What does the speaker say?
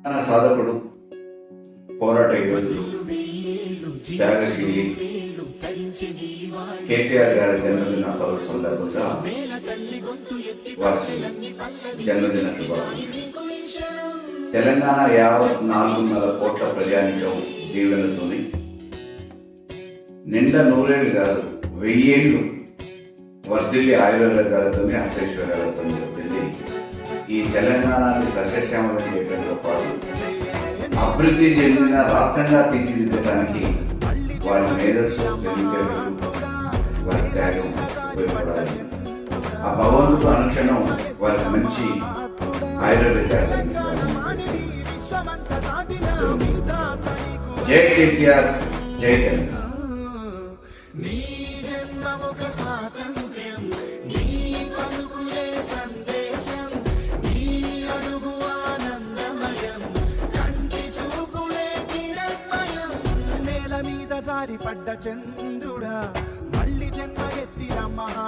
తన సాధకుడు, పోరాట యోధుడు, త్యాగశీలి కేసీఆర్ గారి జన్మదిన పర్వ సందర్భంగా వారికి జన్మదిన శుభాకాంక్షలు. తెలంగాణ యావత్ 4.5 కోట్ల ప్రజానికం దీవెనతోని నిండా 100 ఏళ్ళు కాదు 1000 ఏళ్ళు వర్ధిల్లి ఆయుర్వేదాలతోనే అష్టైశ్వర్యాలతో వర్ధిల్లి ఈ తెలంగాణని సస్యశ్యామలం చేయడంతో పాటు అభివృద్ధి చెందిన రాష్ట్రంగా తీర్చిదిద్దడానికి వారి మేధస్సు, తెలివితేటలు, వారి త్యాగం ఉపయోగపడాలి. ఆ భగవంతుడు అనుక్షణం వారికి మంచి ఆయుర్వేదాలు. జై కేసీఆర్, జై తెలంగాణ. జారి పడ్డ చంద్రుడా మళ్ళీ జన్మ ఎత్తిన మహా